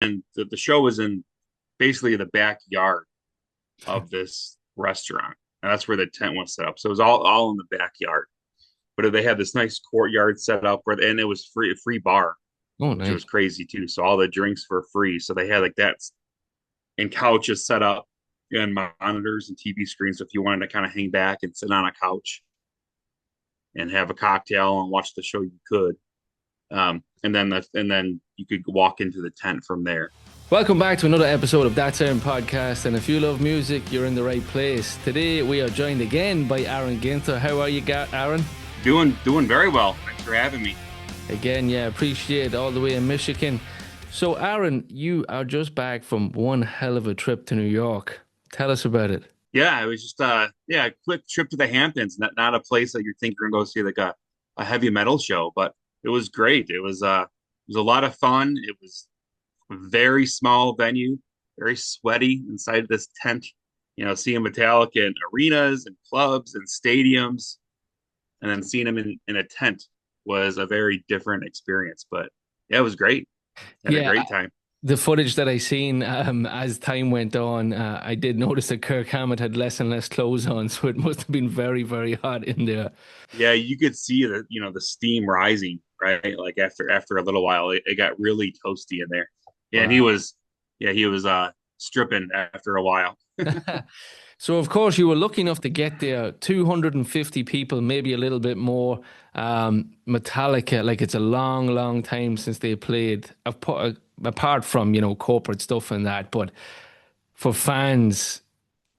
and the show was in basically the backyard of this restaurant, and that's where the tent was set up. So it was all in the backyard. But they had this nice courtyard set up where, and it was free bar, Oh, which was nice. crazy too. So all the drinks were free. So they had like that and couches set up and monitors and TV screens. So if you wanted to kind of hang back and sit on a couch and have a cocktail and watch the show, you could. And then you could walk into the tent from there. Welcome back to another episode of That's Aaron Podcast. And if you love music, you're in the right place. Today we are joined again by Aaron Ginther. How are you, Aaron? Doing very well. Thanks for having me. Again, yeah, appreciate it, all the way in Michigan. So, Aaron, you are just back from one hell of a trip to New York. Tell us about it. Yeah, it was just a quick trip to the Hamptons. Not a place that you're thinking you're gonna go see like a heavy metal show, but it was great. It was a lot of fun. It was a very small venue, very sweaty inside this tent. Seeing Metallica in arenas and clubs and stadiums, and then seeing them in a tent was a very different experience. But yeah, it was great. Had a Yeah, great time. the footage that I seen as time went on, I did notice that Kirk Hammett had less and less clothes on, so it must have been very, very hot in there. Yeah, you could see the steam rising, right? Like after a little while, it got really toasty in there. Yeah, and Wow. he was stripping after a while. So, of course, you were lucky enough to get there. 250 people, maybe a little bit more. Metallica, like it's a long, long time since they played, apart from, corporate stuff and that. But for fans,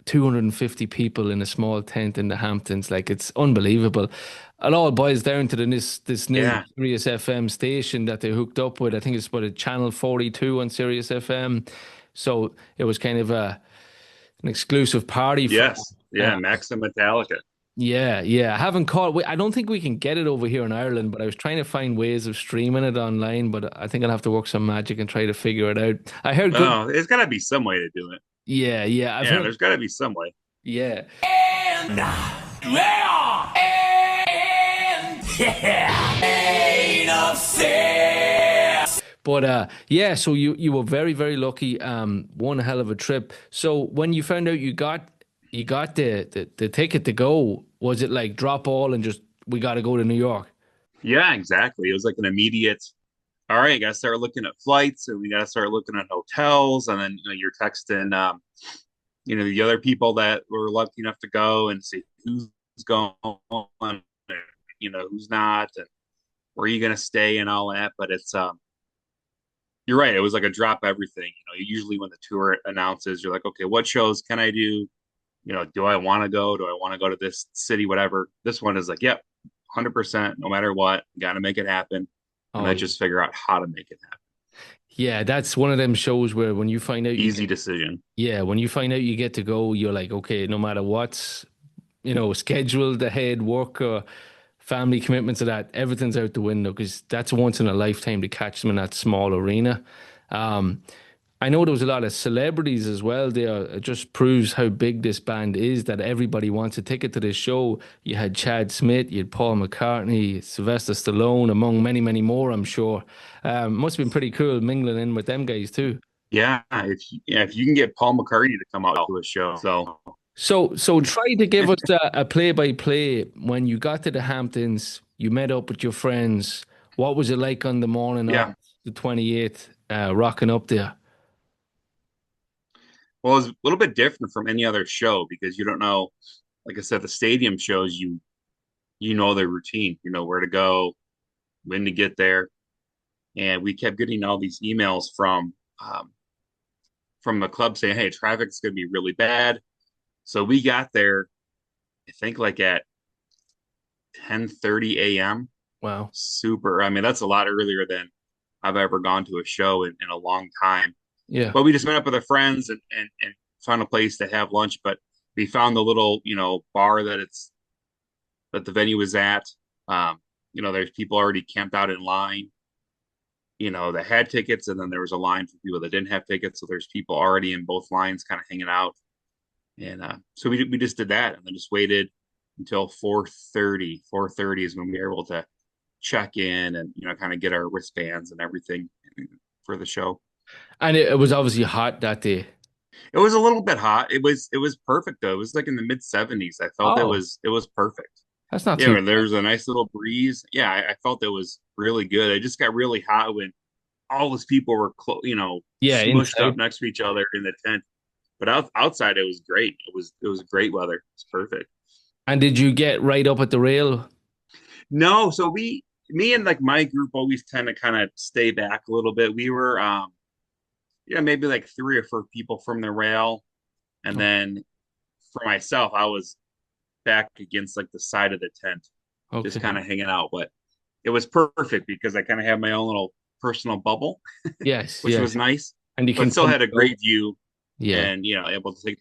250 people in a small tent in the Hamptons, like it's unbelievable. It all boils down to this new Yeah, Sirius FM station that they hooked up with. I think it's about a channel 42 on Sirius FM. So it was kind of an exclusive party for yes, uh, yeah, Max and Metallica. yeah, yeah. I haven't caught. I don't think we can get it over here in Ireland, but I was trying to find ways of streaming it online. But I think I'll have to work some magic and try to figure it out. I heard good. Oh, there's got to be some way to do it. Yeah, yeah. I've Yeah, heard. there's got to be some way. Yeah, And yeah, and yeah, ain't upset. but yeah. So you were very, very lucky. One hell of a trip. So when you found out you got the ticket to go, was it like drop all and just we got to go to New York? Yeah, exactly. It was like an immediate. All right, got to start looking at flights, and we got to start looking at hotels, and then you're texting, the other people that were lucky enough to go and see who's going, who's not, and where are you going to stay and all that. But you're right. It was like a drop everything. Usually when the tour announces, you're like, okay, what shows can I do? Do I want to go? Do I want to go to this city? Whatever. This one is like, yep, 100%. No matter what, got to make it happen, and Oh I just figure out how to make it happen. yeah, that's one of them shows where when you find out you Easy get, decision. yeah, when you find out you get to go, you're like, okay, no matter what's, scheduled ahead, work or family commitments of that, everything's out the window because that's once in a lifetime to catch them in that small arena. Um, I know there was a lot of celebrities as well there. It just proves how big this band is that everybody wants a ticket to this show. You had Chad Smith, you had Paul McCartney, Sylvester Stallone, among many, many more, I'm sure. Must have been pretty cool mingling in with them guys too. If you can get Paul McCartney to come out to a show, so So try to give us a play-by-play when you got to the Hamptons, you met up with your friends. What was it like on the morning of yeah. the 28th, rocking up there? Well, it's a little bit different from any other show because you don't know. Like I said, the stadium shows you know their routine. You know where to go, when to get there, and we kept getting all these emails from the club saying, "Hey, traffic's going to be really bad." So we got there, I think, like at 10:30 a.m. Wow. Super. I mean, that's a lot earlier than I've ever gone to a show in a long time. Yeah. But we just met up with our friends and found a place to have lunch. But we found the little, bar that the venue was at. There's people already camped out in line, that had tickets, and then there was a line for people that didn't have tickets. So there's people already in both lines kind of hanging out. And so we just did that and then just waited until 4:30. 4:30 is when we were able to check in and kind of get our wristbands and everything for the show. And it was obviously hot that day. It was a little bit hot. It was perfect though. It was like in the mid 70s. I felt it Oh, was perfect. that's not too Yeah, bad. there's a nice little breeze. Yeah, I felt it was really good. It just got really hot when all those people were Yeah, smushed up inside. next to each other in the tent. But outside it was great. It was great weather. It's perfect. And did you get right up at the rail? No, so me and like my group always tend to kind of stay back a little bit. We were yeah, maybe like three or four people from the rail, and then for myself, I was back against like the side of the tent, just kind Okay. of hanging out. But it was perfect because I kind of had my own little personal bubble, Yes, which was yes. nice, And you but can still come had a and go. great view Yeah. and able to take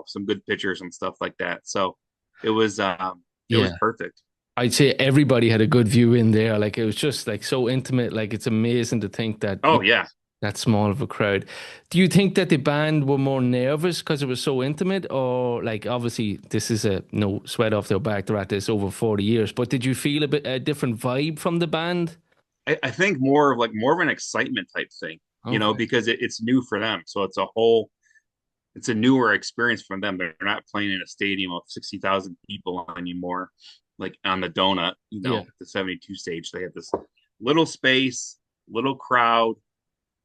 some good pictures and stuff like that. So it was Yeah. perfect. I'd say everybody had a good view in there. Like it was just like so intimate. Like it's amazing to think that, Oh yeah. that small of a crowd. Do you think that the band were more nervous because it was so intimate, or like obviously this is a no sweat off their back, they're at this over 40 years, but did you feel a different vibe from the band? I think more of an excitement type thing, Okay. because it's new for them. So it's a newer experience for them. They're not playing in a stadium of 60,000 people anymore, like on the donut, Yeah. the 72 stage. They had this little space, little crowd.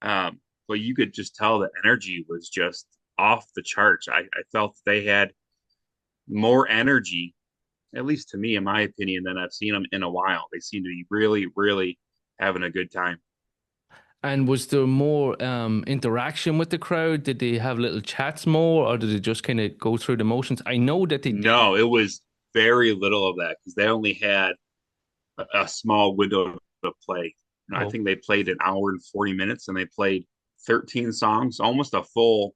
But you could just tell the energy was just off the charts. I felt they had more energy, at least to me, in my opinion, than I've seen them in a while. They seem to be really, really having a good time. And was there more interaction with the crowd? Did they have little chats more, or did they just kind of go through the motions? I know that they did. No, it was very little of that because they only had a small window to play. I Oh, think they played an hour and 40 minutes and they played 13 songs, almost a full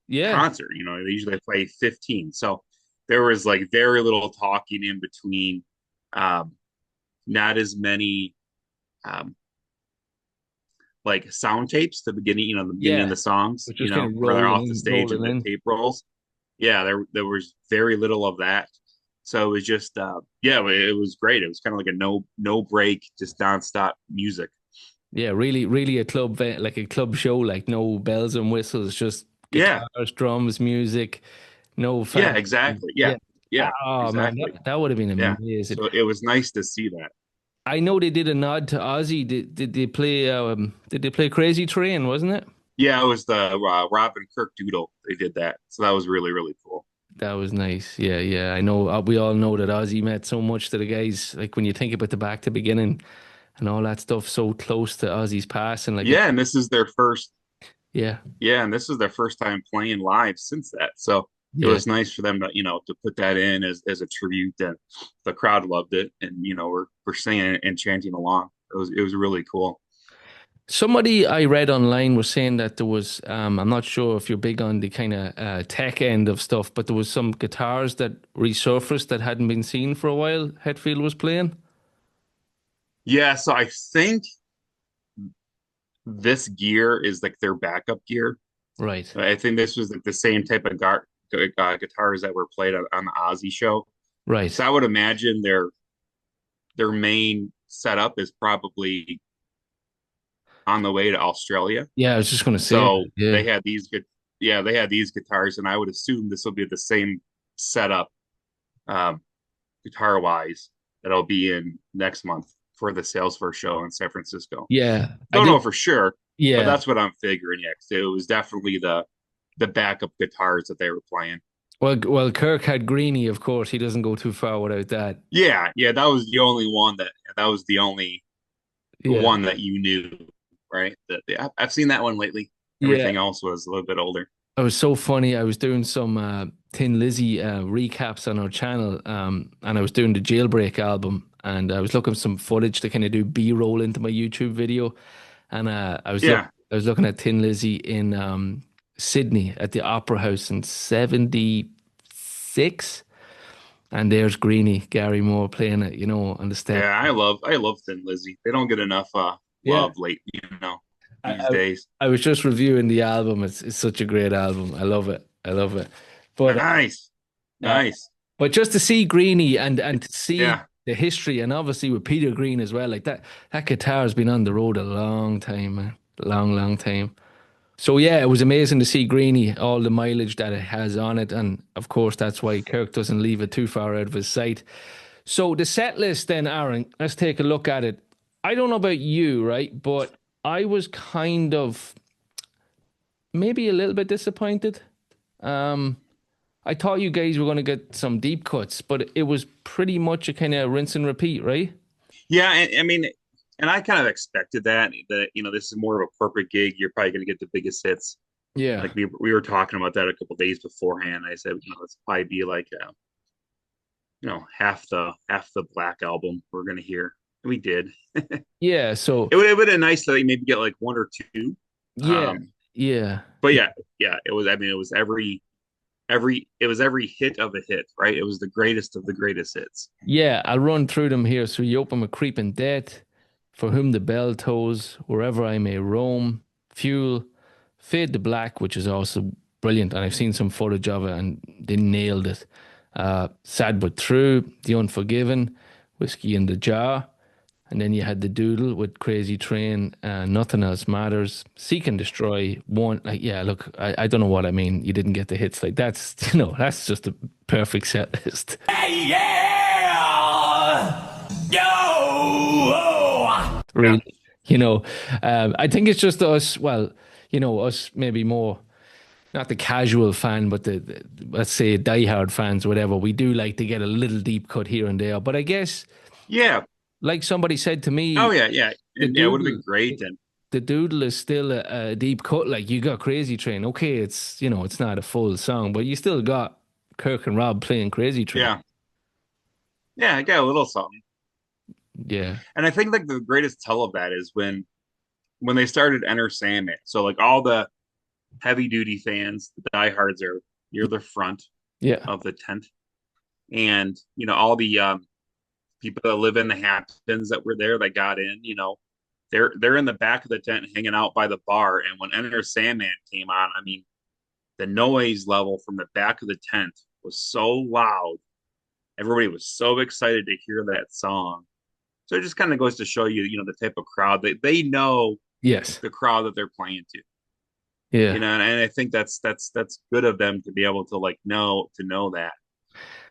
yeah, concert. They usually play 15. So there was like very little talking in between, um, not as many um, like sound tapes, the beginning of yeah. the songs, We're just kind of where they're rolling off the in, stage and rolling the in. tape rolls. Yeah, there was very little of that. So it was just yeah, it was great. It was kind of like a no break, just nonstop music. Yeah, really, really a club like a club show, like no bells and whistles, just Yeah, guitars, drums, music, no yeah, fancy. exactly. Yeah, Yeah. yeah, Oh man, exactly. that would have been Yeah. amazing. So it was nice to see that. I know they did a nod to Ozzy. Did they play Crazy Train, wasn't it? Yeah, it was the Robin Kirk Doodle. They did that. So that was really, really cool. That was nice. Yeah, yeah. I know we all know that Ozzy meant so much to the guys. Like when you think about the back to beginning and all that stuff, so close to Ozzy's passing. Like it, Yeah, and yeah, this is their first time playing live since that. So it yeah. was nice for them to put that in as a tribute, and the crowd loved it, and we're singing and chanting along. It was really cool. Somebody I read online was saying that there was, I'm not sure if you're big on the kind of tech end of stuff, but there was some guitars that resurfaced that hadn't been seen for a while. Hetfield was playing. Yeah, so I think this gear is like their backup gear. Right, I think this was like the same type of guitars that were played on the Ozzy show. right. So I would imagine their main setup is probably on the way to Australia. Yeah, I was just going to say So that. Yeah, they had these guitars, and I would assume this will be the same setup, um, guitar wise, that'll be in next month for the Salesforce show in San Francisco. yeah. I Don't did. know for sure, but Yeah. that's what I'm figuring. Yeah, 'cause it was definitely the backup guitars that they were playing. Well, Kirk had Greenie, of course. He doesn't go too far without that. Yeah, yeah, that was the only Yeah, one that you knew, right? Yeah, I've seen that one lately. yeah. Everything else was a little bit older. It was so funny. I was doing some Thin Lizzy recaps on our channel, and I was doing the Jailbreak album, and I was looking for some footage to kind of do B-roll into my YouTube video, and Yeah, I was looking at Thin Lizzy in Sydney at the Opera House in '76, and there's Greenie, Gary Moore playing it, on the step. yeah, I love Thin Lizzy. They don't get enough Yeah. love lately, I, these I, days. I was just reviewing the album. It's such a great album. I love it. I love it. But Nice, uh, nice. but just to see Greenie and to see Yeah, the history, and obviously with Peter Green as well, like that guitar has been on the road a long time, man. Long, long time. So yeah, it was amazing to see Greeny, all the mileage that it has on it, and of course that's why Kirk doesn't leave it too far out of his sight. So the set list then, Aaron, let's take a look at it. I don't know about you, right? But I was kind of maybe a little bit disappointed. Um, I thought you guys were going to get some deep cuts, but it was pretty much a kind of rinse and repeat, right? Yeah, and I mean, and I kind of expected that this is more of a corporate gig. You're probably going to get the biggest hits. Yeah. Like we were talking about that a couple days beforehand. I said, it's probably be like half the Black album we're going to hear. And we did. Yeah. So It would have been nice to like, maybe get like one or two. yeah, Um, yeah, but yeah, it was. I mean, it was every hit of a hit, right? It was the greatest of the greatest hits. yeah. I'll run through them here. So you open with Creeping Death, For Whom the Bell Tolls, Wherever I May Roam, Fuel, Fade to Black, which is also brilliant, and I've seen some footage of it, and they nailed it. Sad But True, The Unforgiven, Whiskey in the Jar, and then you had the Doodle with Crazy Train, Nothing Else Matters, Seek and Destroy, one. Like, yeah, look, I don't know what I mean. You didn't get the hits. Like, that's, that's just a perfect set list. Hey, yeah! Yo! Yeah, Really, you know, I think it's just us, well, us maybe more, not the casual fan, but the let's say diehard fans, whatever. We do like to get a little deep cut here and there. But I guess, yeah. like somebody said to Oh me, yeah, yeah, the and yeah, it would have doodle, been great. And the doodle is still a deep cut. Like you got Crazy Train. Okay, it's not a full song, but you still got Kirk and Rob playing Crazy Train. yeah, yeah, I got a little something. Yeah, And I think like the greatest tell of that is when they started Enter Sandman. So like all the heavy duty fans, the diehards are near the front yeah, of the tent, and all the people that live in the Hamptons that were there that got in, they're in the back of the tent hanging out by the bar. And when Enter Sandman came on, I mean, the noise level from the back of the tent was so loud. Everybody was so excited to hear that song. So it just kind of goes to show you, the type of crowd they know yes, the crowd that they're playing to. yeah, And I think that's good of them to be able to like know that.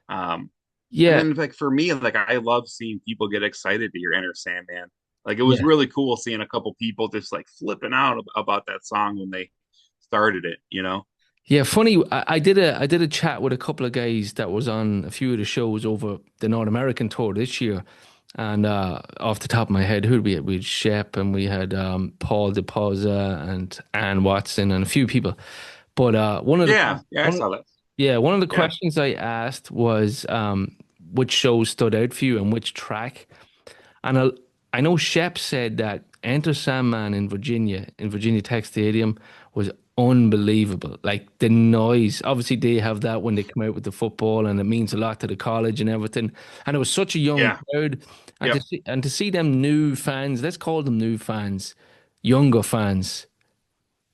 Um, and yeah, then like for me, like I love seeing people get excited to hear Enter Sandman. Like it was yeah. really cool seeing a couple people just like flipping out about that song when they started it. Yeah, funny. I did a chat with a couple of guys that was on a few of the shows over the North American tour this year, and off the top of my head, who did we had? We had Shep and we had Paul DePauza and Ann Watson and a few people. But Yeah, yeah, I one saw that. yeah, one of the Yeah, questions I asked was which show stood out for you and which track. And I know Shep said that Enter Sandman in Virginia Tech Stadium, was unbelievable. Like the noise, obviously they have that when they come out with the football, and it means a lot to the college and everything. And it was such a young yeah, crowd, and yep, to see them new fans, let's call them new fans, younger fans,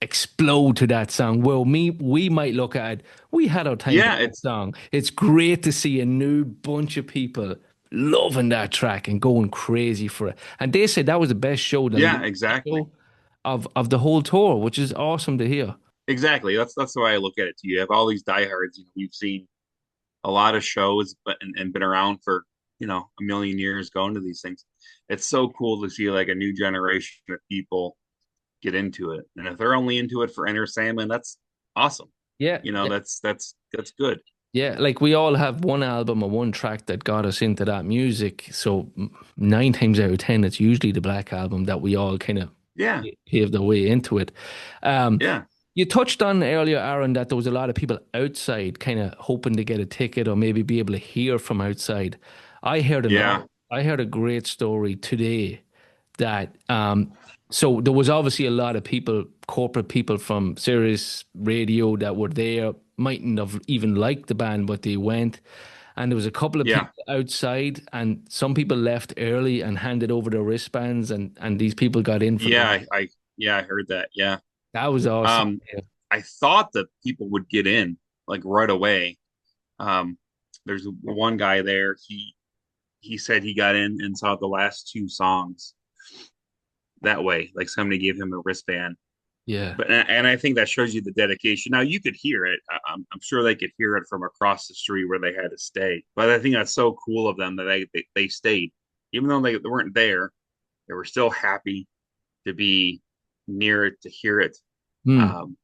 explode to that song. Well, we might look at it. We had our time for yeah. that It's song. It's great to see a new bunch of people loving that track and going crazy for it. And they said that was the best show, the yeah, last exactly. show of the whole tour, which is awesome to hear. Exactly. That's the way I look at it too. You have all these diehards. We've seen a lot of shows, but and been around for a million years going to these things. It's so cool to see like a new generation of people get into it, and if they're only into it for Enter Sandman, that's awesome. Yeah, That's good. yeah. Like we all have one album or one track that got us into that music. So nine times out of ten, it's usually the Black Album that we all kind of Yeah, paved our way into it. Um, yeah, You touched on earlier, Aaron, that there was a lot of people outside kind of hoping to get a ticket or maybe be able to hear from outside. I heard yeah, I heard a great story today that so there was obviously a lot of people, corporate people from Sirius Radio that were there, mightn't have even liked the band, but they went. And there was a couple of yeah, people outside, and some people left early and handed over their wristbands, and these people got in for yeah. them. I heard that. Yeah. That was awesome. Um, Yeah. I thought that people would get in like right away. Um, there's one guy there. He said he got in and saw the last two songs, that way. Like somebody gave him a wristband. Yeah. But and I think that shows you the dedication. Now you could hear it. I'm sure they could hear it from across the street where they had to stay. But I think that's so cool of them that they stayed, even though they weren't there. They were still happy to be near it to hear it. Hmm. Um,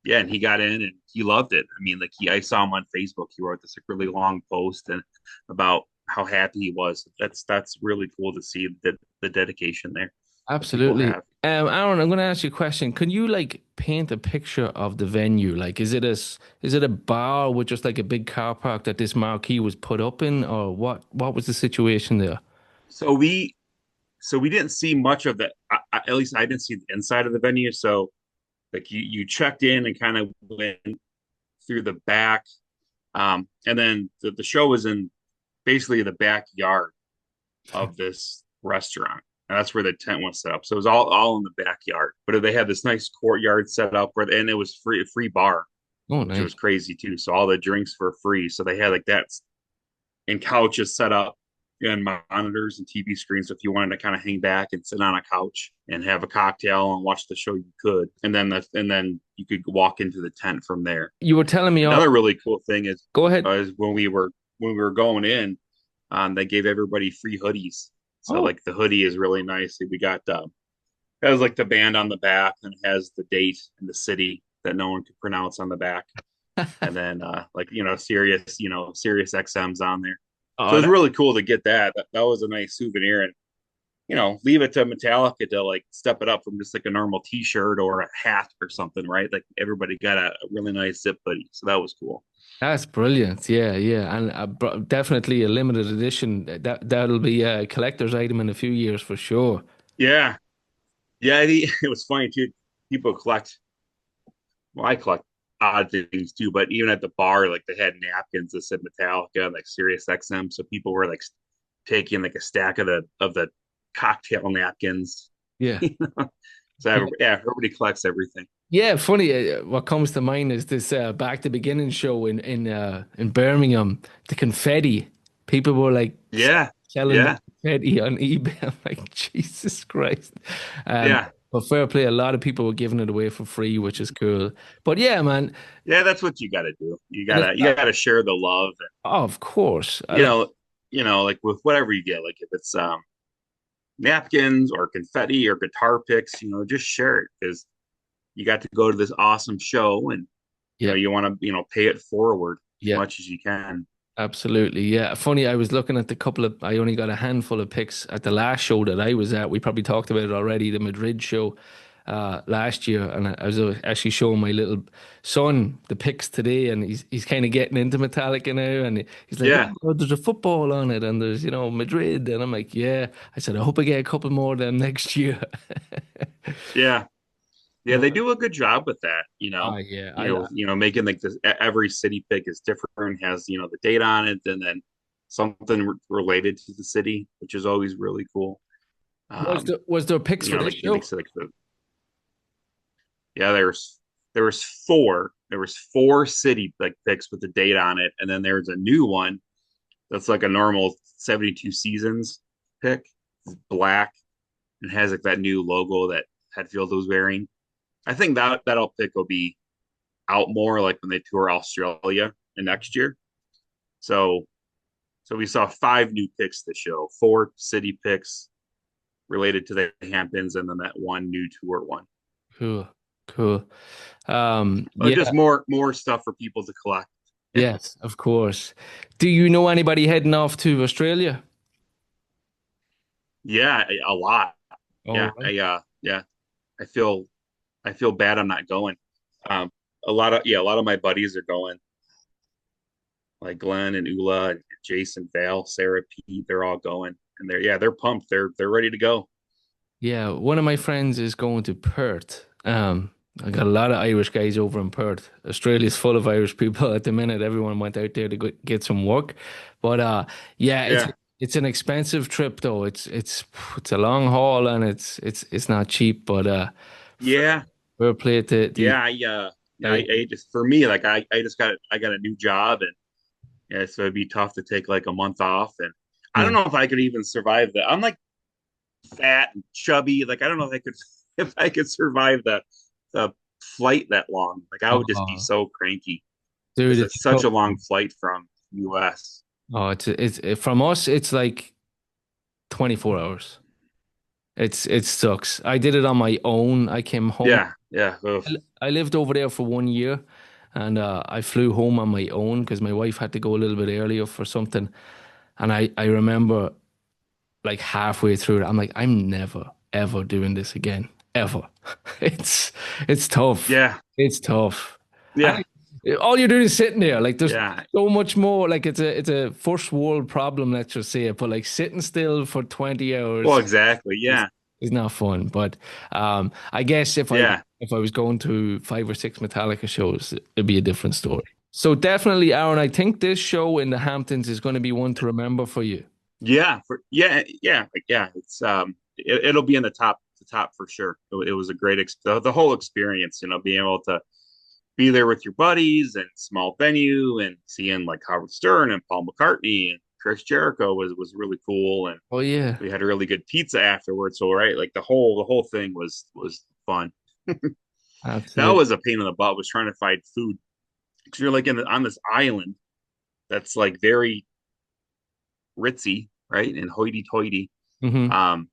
yeah, and he got in and he loved it. I mean, like I saw him on Facebook. He wrote this like, really long post and about how happy he was. That's really cool to see the dedication there that people Absolutely. have. Aaron, I'm going to ask you a question. Can you like paint a picture of the venue? Like, is it a bar with just like a big car park that this marquee was put up in, or what was the situation there? So we didn't see much of the. At least I didn't see the inside of the venue. So like you checked in and kind of went through the back, and then the show was in basically the backyard of this restaurant. And that's where the tent was set up. So it was all in the backyard. But they had this nice courtyard set up where and it was free bar, Oh, which was nice. crazy too. So all the drinks were free. So they had like that and couches set up and monitors and TV screens. So if you wanted to kind of hang back and sit on a couch and have a cocktail and watch the show, you could. And then you could walk into the tent from there. You were telling me, Another really cool thing go ahead. is when we were going in, they gave everybody free hoodies. So Oh, like the hoodie is really nice. We got it has like the band on the back and it has the date and the city that no one could pronounce on the back. And then like Sirius XM's on there. So oh, it was really cool to get that. That was a nice souvenir and leave it to Metallica to like step it up from just like a normal t-shirt or a hat or something, right? Like everybody got a really nice zip hoodie. So that was cool. that's brilliant. Yeah, yeah, and definitely a limited edition. That'll be a collector's item in a few years for sure. Yeah. Yeah, it was funny too. People collect well, I collect odd things too, but even at the bar, like they had napkins that said Metallica and like Sirius XM. So people were like taking like a stack of the cocktail napkins. Yeah. So yeah, everybody collects everything. Yeah, funny. What comes to mind is this Back to Beginning show in Birmingham. The confetti. People were like Yeah, selling the yeah, confetti on eBay. I'm like, Jesus Christ. Um, yeah, but fair play, a lot of people were giving it away for free, which is cool. But yeah, man, yeah. That's what you got to do. and it's You gotta share the love, and oh, of course. you know, like with whatever you get, like if it's napkins or confetti or guitar picks, just share it because you got to go to this awesome show and Yeah, you want to pay it forward as yeah. much as you can. Absolutely. Yeah. Funny, I was looking at the couple of, I only got a handful of picks at the last show that I was at. We probably talked about it already, the Madrid show last year. And I was actually showing my little son the picks today, and he's kind of getting into Metallica now. And he's like, Yeah, oh, there's a football on it, and there's, Madrid. And I'm like, yeah. I said, I hope I get a couple more of them next year. yeah, yeah. They But, do a good job with that. yeah. Making like this every city pick is different, has the date on it, and then something related to the city, which is always really cool. Was there picks for this Like he show? makes it like yeah. There was four city like picks with the date on it, and then there's a new one that's like a normal 72 seasons pick. It's black and has like that new logo that Hetfield was wearing. I think that'll pick will be out more like when they tour Australia in next year. So so we saw five new picks this show, four city picks related to the Hamptons, and then that one new tour one. Cool. Cool. Just Yeah. more stuff for people to collect. Yes, of course. Do you know anybody heading off to Australia? Yeah, a lot. All Yeah, right. yeah. I feel I feel bad I'm not going. Um, a lot of my buddies are going, like Glenn and Ula and Jason, Val, Sarah, Pete. They're all going, and they're pumped. They're ready to go. Yeah, one of my friends is going to Perth. I got a lot of Irish guys over in Perth. Australia's full of Irish people at the minute. Everyone went out there to get some work. But yeah, Yeah, it's an expensive trip though. It's a long haul and it's not cheap, but yeah, fair play to these yeah. guys. I just for me, like I got a new job, and so it'd be tough to take like a month off, and I don't Yeah. know if I could even survive that. I'm like fat and chubby. Like I don't know if I could if I could survive the flight that long. Like I would just be Oh, so cranky. dude, It's such a long flight from US. from us, it's like 24 hours. It sucks. I did it on my own. I came home. Yeah, yeah. Oof. I lived over there for 1 year, and I flew home on my own because my wife had to go a little bit earlier for something. And I remember like halfway through it, I'm like, I'm never ever doing this again, ever. It's it's tough. Yeah, It's tough. yeah, And all you're doing is sitting there. Like there's yeah. so much more. Like it's a first world problem, let's just say it. But like sitting still for 20 Well, hours exactly. is Yeah, is not fun. But I guess yeah, if I was going to 5 or 6 Metallica shows, it'd be a different story. So definitely, Aaron, I think this show in the Hamptons is going to be one to remember for you. yeah. Yeah. It's it'll be in the top for sure. It was a great the whole experience. You know, being able to be there with your buddies and small venue and seeing like Howard Stern and Paul McCartney and Chris Jericho was really cool. And Oh yeah, we had a really good pizza afterwards. So right, like the whole thing was fun. That absolutely. was a pain in the butt was trying to find food because you're like on this island that's like very ritzy, right, and hoity-toity. Hmm. Um,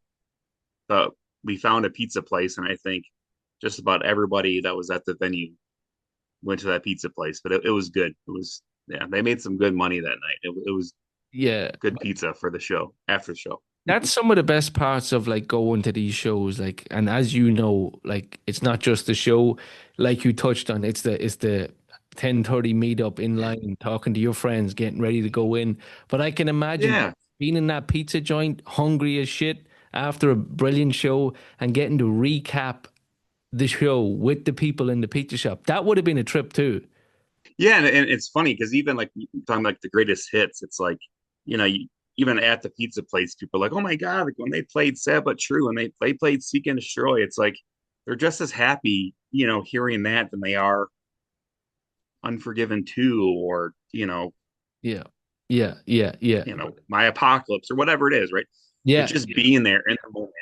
but we found a pizza place, and I think just about everybody that was at the venue went to that pizza place. But it was good. It was yeah, they made some good money that night. It was Yeah, good pizza for the show after the show. that's some of the best parts of like going to these shows. Like, and as you know, like it's not just the show, like you touched on. It's the 10:30 meetup in line, talking to your friends, getting ready to go in. But I can imagine Yeah, being in that pizza joint, hungry as shit after a brilliant show, and getting to recap the show with the people in the pizza shop. That would have been a trip too. yeah, and it's funny because even like talking like the greatest hits, it's like you know even at the pizza place, people are like, oh my god, like when they played Sad But True and they played Seek and Destroy, it's like they're just as happy, you know, hearing that than they are Unforgiven 2 or Yeah, yeah, yeah, yeah, My Apocalypse or whatever it is, right? It's yeah. just being there in the moment.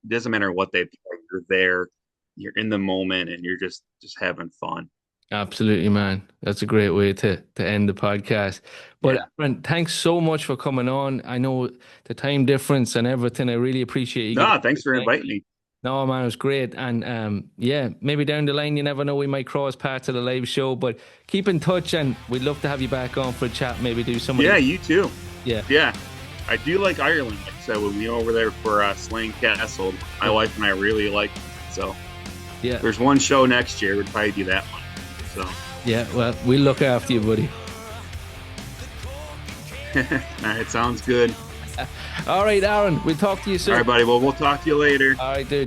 It doesn't matter what they play, you're there, you're in the moment, and you're just having fun. Absolutely, man. That's a great way to end the podcast. But Yeah. Aaron, thanks so much for coming on. I know the time difference and everything. I really appreciate you giving No, me thanks for the time. inviting me. No, man, it was great. And yeah, maybe down the line, you never know, we might cross paths at a live show. But keep in touch, and we'd love to have you back on for a chat. Maybe do some of Yeah, the you too. yeah, Yeah. I do like Ireland. Like I said, when we were over there for Slane Castle, my wife and I really liked it. So yeah, there's one show next year, it would probably be that one. So yeah. Well, we'll look after you, buddy. all right, sounds good. All right, Aaron, we'll talk to you All soon. right, buddy. Well, we'll talk to you later. All right, dude.